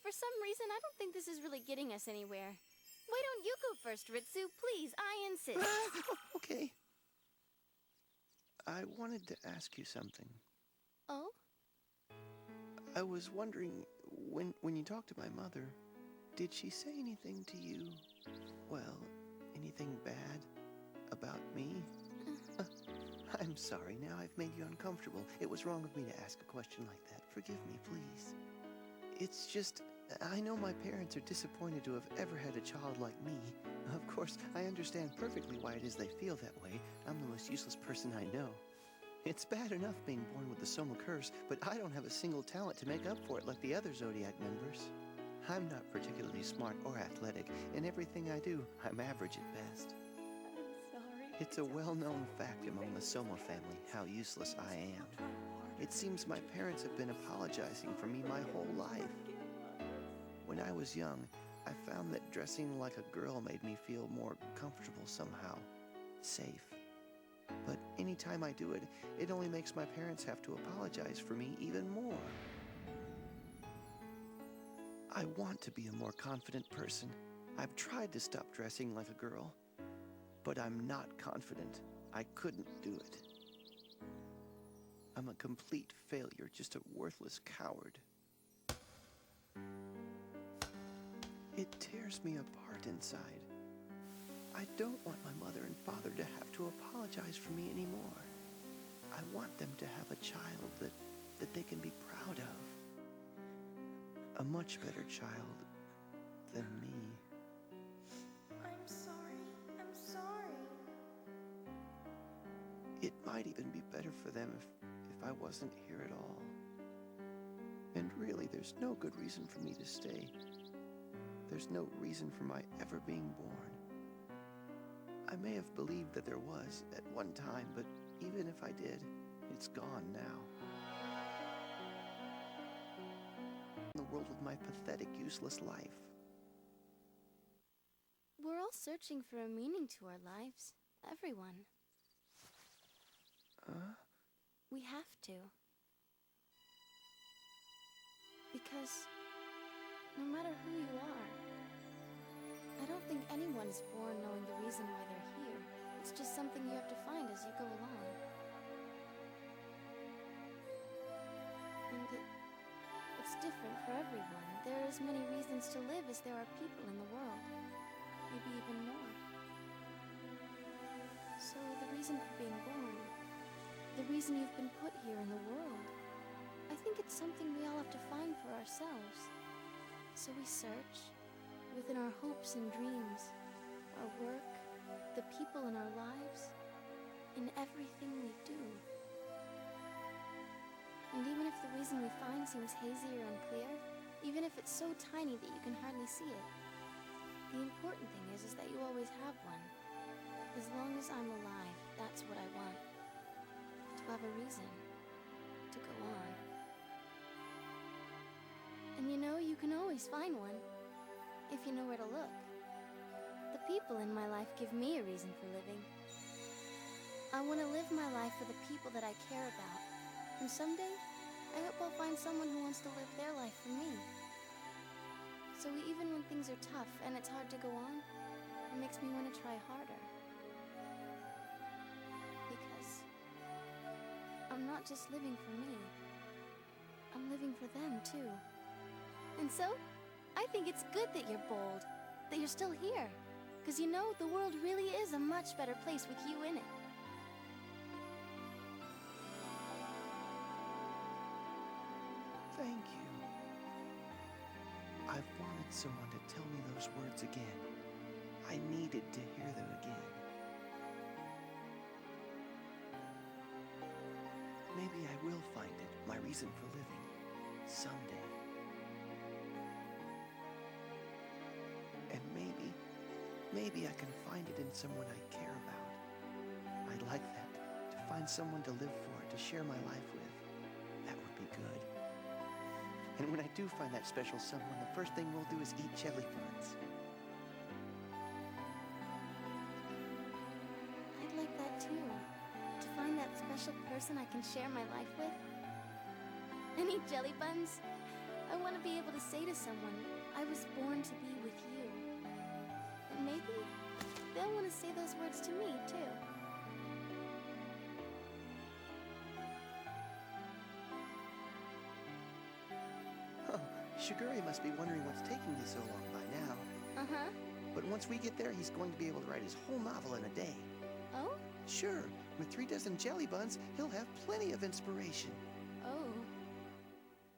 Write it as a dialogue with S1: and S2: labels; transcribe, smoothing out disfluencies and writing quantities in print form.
S1: For some reason, I don't think this is really getting us anywhere. Why don't you go first, Ritsu? Please, I insist.
S2: Okay. I wanted to ask you something.
S1: Oh?
S2: I was wondering, when you talked to my mother, did she say anything to you, well, anything bad about me? I'm sorry, now I've made you uncomfortable. It was wrong of me to ask a question like that. Forgive me, please. It's just, I know my parents are disappointed to have ever had a child like me. Of course, I understand perfectly why it is they feel that way. I'm the most useless person I know. It's bad enough being born with the Soma curse, but I don't have a single talent to make up for it like the other Zodiac members. I'm not particularly smart or athletic. In everything I do, I'm average at best.
S1: I'm sorry.
S2: It's a well-known fact among the Soma family how useless I am. It seems my parents have been apologizing for me my whole life. When I was young, I found that dressing like a girl made me feel more comfortable somehow, safe. But anytime I do it, it only makes my parents have to apologize for me even more. I want to be a more confident person. I've tried to stop dressing like a girl, but I'm not confident. I couldn't do it. I'm a complete failure, just a worthless coward. It tears me apart inside. I don't want my mother and father to have to apologize for me anymore. I want them to have a child that they can be proud of. A much better child than me.
S3: I'm sorry. I'm sorry.
S2: It might even be better for them if I wasn't here at all. And really, there's no good reason for me to stay. There's no reason for my ever being born. I may have believed that there was at one time, but even if I did, it's gone now. In the world with my pathetic, useless life.
S1: We're all searching for a meaning to our lives. Everyone. We have to. Because no matter who you are, I don't think anyone is born knowing the reason why they're here. It's just something you have to find as you go along. And it's different for everyone. There are as many reasons to live as there are people in the world. Maybe even more. So the reason for being born, the reason you've been put here in the world, I think it's something we all have to find for ourselves. So we search within our hopes and dreams, our work, the people in our lives, in everything we do. And even if the reason we find seems hazy or unclear, even if it's so tiny that you can hardly see it, the important thing is that you always have one. As long as I'm alive, that's what I want. To have a reason to go on. And you can always find one, if you know where to look. The people in my life give me a reason for living. I want to live my life for the people that I care about. And someday, I hope I'll find someone who wants to live their life for me. So even when things are tough and it's hard to go on, it makes me want to try harder. Because I'm not just living for me. I'm living for them, too. And so, I think it's good that you're bold, that you're still here. Because the world really is a much better place with you in it.
S2: Thank you. I've wanted someone to tell me those words again. I needed to hear them again. Maybe I will find it, my reason for living, someday. And maybe I can find it in someone I care about. I'd like that, to find someone to live for, to share my life with. That would be good. And when I do find that special someone, the first thing we'll do is eat jelly buns.
S1: I'd like that too. To find that special person I can share my life with. And eat jelly buns. I want to be able to say to someone, I was born to be with you. And maybe they'll want to say those words to me, too.
S2: Oh, Shigure must be wondering what's taking you so long by now.
S1: Uh-huh.
S2: But once we get there, he's going to be able to write his whole novel in a day.
S1: Oh?
S2: Sure, with 3 dozen jelly buns, he'll have plenty of inspiration.
S1: Oh.